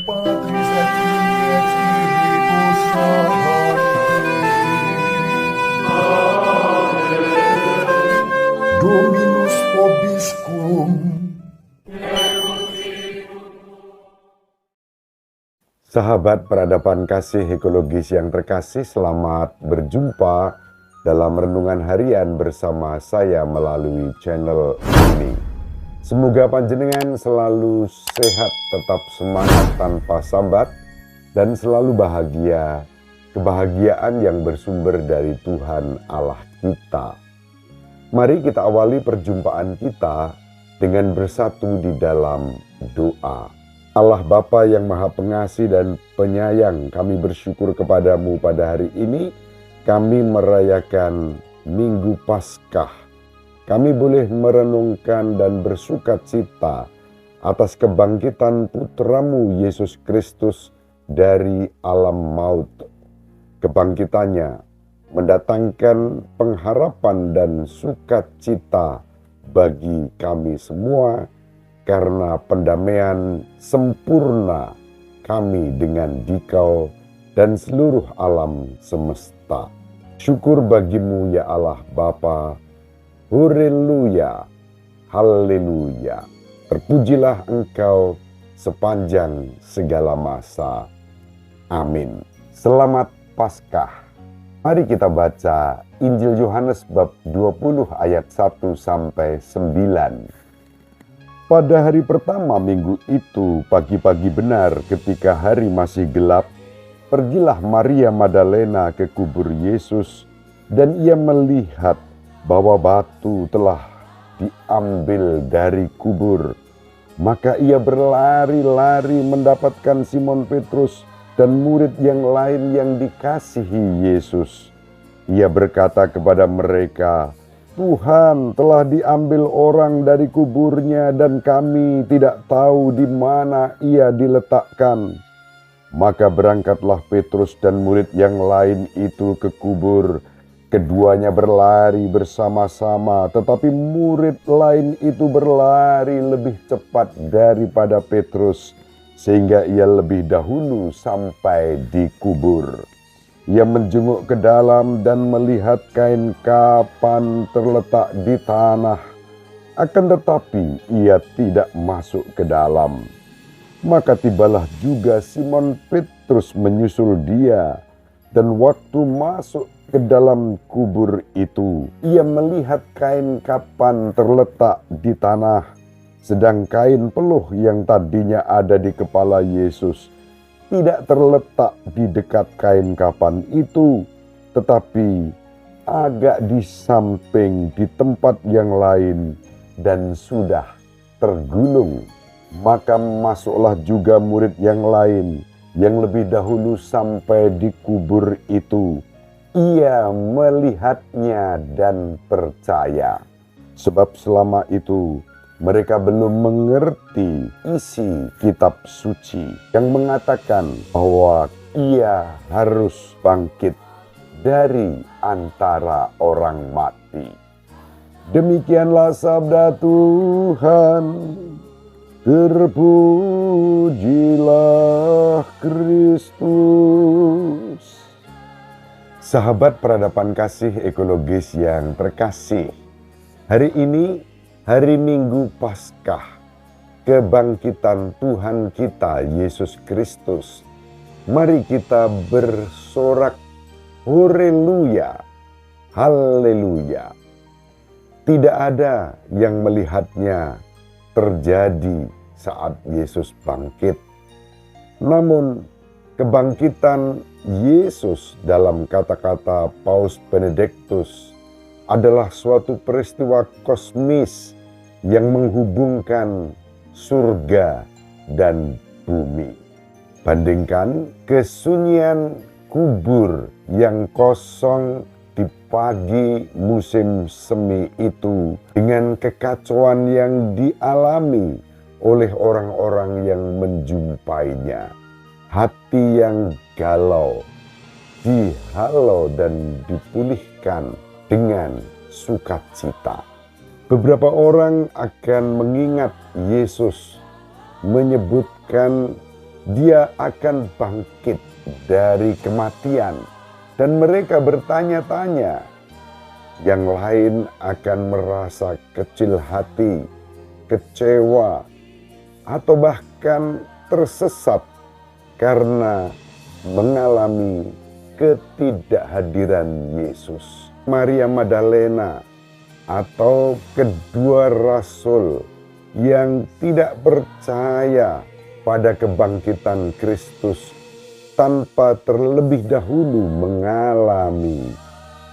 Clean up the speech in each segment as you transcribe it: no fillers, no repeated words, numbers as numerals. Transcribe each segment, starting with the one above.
Patris et Filii et Spiritus Sancti. Dominus vobiscum. Sahabat peradaban kasih ekologis yang terkasih, selamat berjumpa dalam renungan harian bersama saya melalui channel ini. Semoga panjenengan selalu sehat, tetap semangat tanpa sambat, dan selalu bahagia, kebahagiaan yang bersumber dari Tuhan Allah kita. Mari kita awali perjumpaan kita dengan bersatu di dalam doa. Allah Bapa yang Maha Pengasih dan Penyayang, kami bersyukur kepadamu pada hari ini. Kami merayakan Minggu Paskah. Kami boleh merenungkan dan bersukacita atas kebangkitan Putramu Yesus Kristus dari alam maut. Kebangkitannya mendatangkan pengharapan dan sukacita bagi kami semua, karena pendamaian sempurna kami dengan Dikau dan seluruh alam semesta. Syukur bagimu ya Allah Bapa. Haleluya, haleluya. Terpujilah Engkau sepanjang segala masa. Amin. Selamat Paskah. Mari kita baca Injil Yohanes bab 20 ayat 1 sampai 9. Pada hari pertama minggu itu, pagi-pagi benar ketika hari masih gelap, pergilah Maria Magdalena ke kubur Yesus, dan ia melihat bahwa batu telah diambil dari kubur. Maka ia berlari-lari mendapatkan Simon Petrus dan murid yang lain yang dikasihi Yesus. Ia berkata kepada mereka, "Tuhan, telah diambil orang dari kuburnya dan kami tidak tahu di mana ia diletakkan." Maka berangkatlah Petrus dan murid yang lain itu ke kubur. Keduanya berlari bersama-sama, tetapi murid lain itu berlari lebih cepat daripada Petrus, sehingga ia lebih dahulu sampai di kubur. Ia menjenguk ke dalam dan melihat kain kapan terletak di tanah. Akan tetapi ia tidak masuk ke dalam. Maka tibalah juga Simon Petrus menyusul dia. Dan waktu masuk ke dalam kubur itu, ia melihat kain kapan terletak di tanah. Sedang kain peluh yang tadinya ada di kepala Yesus tidak terletak di dekat kain kapan itu, tetapi agak di samping di tempat yang lain dan sudah tergulung. Maka masuklah juga murid yang lain yang lebih dahulu sampai di kubur itu. Ia melihatnya dan percaya, sebab selama itu mereka belum mengerti isi kitab suci yang mengatakan bahwa ia harus bangkit dari antara orang mati. Demikianlah sabda Tuhan. Terpujilah Kristus. Sahabat peradaban kasih ekologis yang terkasih, hari ini hari Minggu Paskah, kebangkitan Tuhan kita Yesus Kristus. Mari kita bersorak haleluya, haleluya. Tidak ada yang melihatnya terjadi saat Yesus bangkit. Namun kebangkitan Yesus dalam kata-kata Paus Benedictus adalah suatu peristiwa kosmis yang menghubungkan surga dan bumi. Bandingkan kesunyian kubur yang kosong di pagi musim semi itu dengan kekacauan yang dialami oleh orang-orang yang menjumpainya. Hati yang galau, dihalau dan dipulihkan dengan sukacita. Beberapa orang akan mengingat Yesus menyebutkan Dia akan bangkit dari kematian. Dan mereka bertanya-tanya. Yang lain akan merasa kecil hati, kecewa, atau bahkan tersesat karena mengalami ketidakhadiran Yesus. Maria Magdalena atau kedua rasul yang tidak percaya pada kebangkitan Kristus tanpa terlebih dahulu mengalami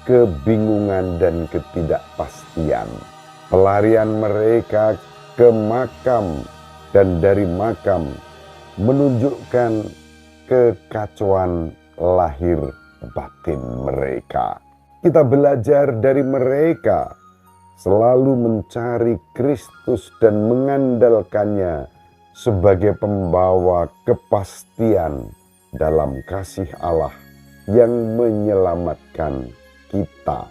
kebingungan dan ketidakpastian. Pelarian mereka ke makam dan dari makam menunjukkan kekacauan lahir batin mereka. Kita belajar dari mereka selalu mencari Kristus dan mengandalkannya sebagai pembawa kepastian dalam kasih Allah yang menyelamatkan kita.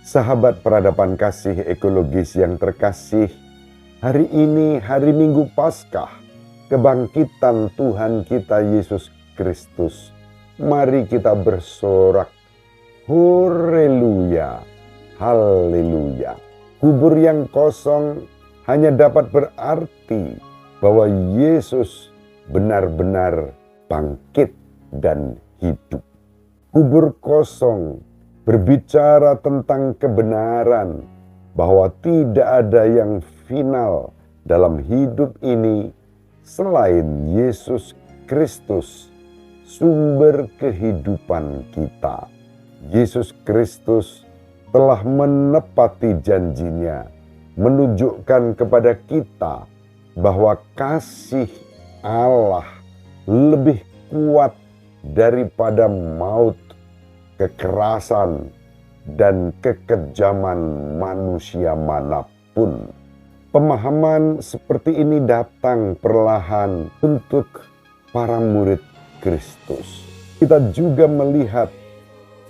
Sahabat peradaban kasih ekologis yang terkasih, hari ini hari Minggu Paskah, kebangkitan Tuhan kita Yesus Kristus. Mari kita bersorak, haleluya, haleluya. Kubur yang kosong hanya dapat berarti bahwa Yesus benar-benar bangkit dan hidup. Kubur kosong berbicara tentang kebenaran bahwa tidak ada yang final dalam hidup ini selain Yesus Kristus, sumber kehidupan kita. Yesus Kristus telah menepati janjinya, menunjukkan kepada kita bahwa kasih Allah lebih kuat daripada maut, kekerasan, dan kekejaman manusia manapun. Pemahaman seperti ini datang perlahan untuk para murid Kristus. Kita juga melihat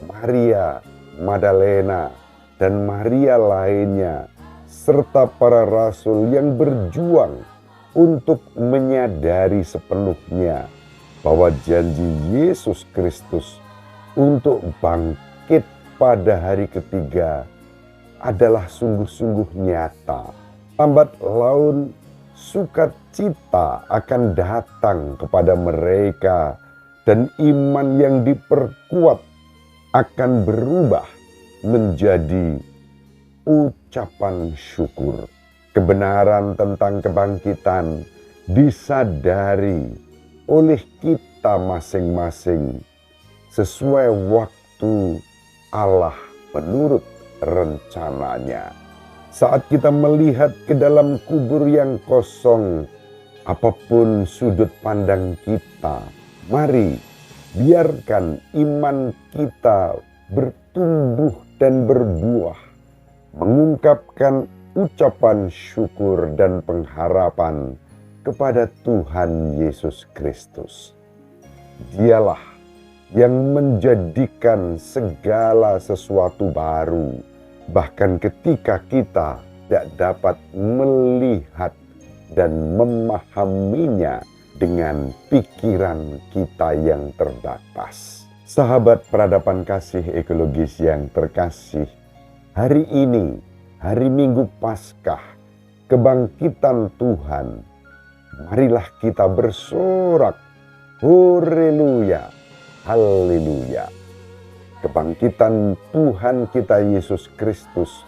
Maria Magdalena dan Maria lainnya, serta para rasul yang berjuang untuk menyadari sepenuhnya bahwa janji Yesus Kristus untuk bangkit pada hari ketiga adalah sungguh-sungguh nyata. Lambat laun sukacita akan datang kepada mereka dan iman yang diperkuat akan berubah menjadi ucapan syukur. Kebenaran tentang kebangkitan disadari oleh kita masing-masing sesuai waktu Allah menurut rencananya. Saat kita melihat ke dalam kubur yang kosong, apapun sudut pandang kita, mari biarkan iman kita bertumbuh dan berbuah, mengungkapkan ucapan syukur dan pengharapan kepada Tuhan Yesus Kristus. Dialah yang menjadikan segala sesuatu baru, bahkan ketika kita tidak dapat melihat dan memahaminya dengan pikiran kita yang terbatas. Sahabat peradaban kasih ekologis yang terkasih, hari ini, hari Minggu Paskah, kebangkitan Tuhan, marilah kita bersorak, haleluya, haleluya. Kebangkitan Tuhan kita Yesus Kristus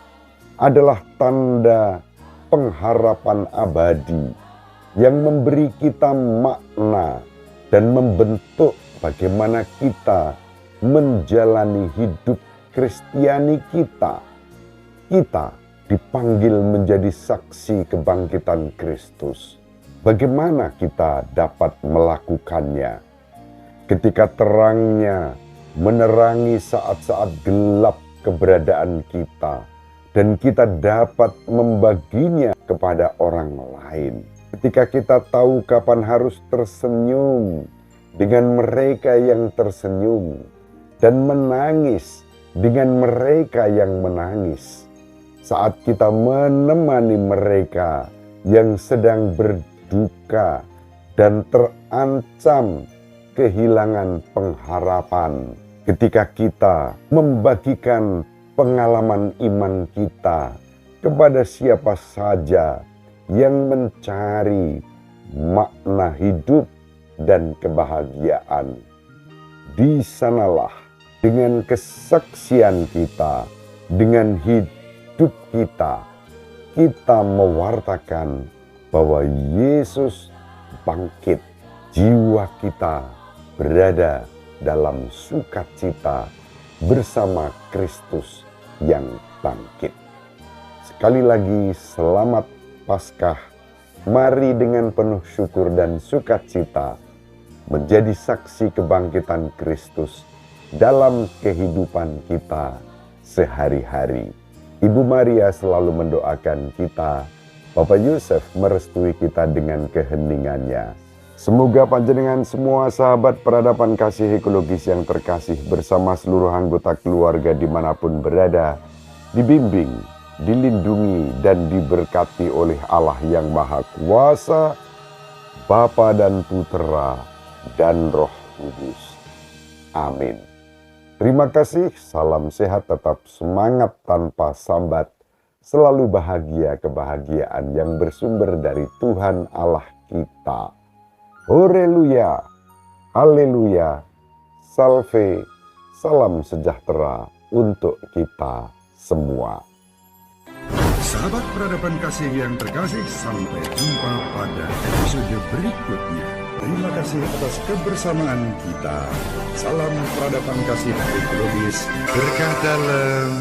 adalah tanda pengharapan abadi yang memberi kita makna dan membentuk bagaimana kita menjalani hidup Kristiani kita. Kita dipanggil menjadi saksi kebangkitan Kristus. Bagaimana kita dapat melakukannya? Ketika terangnya menerangi saat-saat gelap keberadaan kita, dan kita dapat membaginya kepada orang lain. Ketika kita tahu kapan harus tersenyum dengan mereka yang tersenyum, dan menangis dengan mereka yang menangis. Saat kita menemani mereka yang sedang berduka dan terancam kehilangan pengharapan ketika kita membagikan pengalaman iman kita kepada siapa saja yang mencari makna hidup dan kebahagiaan. Di sanalah dengan kesaksian kita, dengan hidup kita, kita mewartakan bahwa Yesus bangkit. Jiwa kita berada dalam sukacita bersama Kristus yang bangkit. Sekali lagi selamat Paskah. Mari dengan penuh syukur dan sukacita menjadi saksi kebangkitan Kristus dalam kehidupan kita sehari-hari. Ibu Maria selalu mendoakan kita, Bapak Yusuf merestui kita dengan keheningannya. Semoga panjenengan semua sahabat peradaban kasih ekologis yang terkasih bersama seluruh anggota keluarga dimanapun berada, dibimbing, dilindungi dan diberkati oleh Allah yang Maha Kuasa, Bapa dan Putera dan Roh Kudus. Amin. Terima kasih, salam sehat, tetap semangat tanpa sambat, selalu bahagia kebahagiaan yang bersumber dari Tuhan Allah kita. Haleluya, haleluya, salve, salam sejahtera untuk kita semua. Sahabat peradaban kasih yang terkasih, sampai jumpa pada episode berikutnya. Terima kasih atas kebersamaan kita. Salam peradaban kasih ekologis, berkah dalam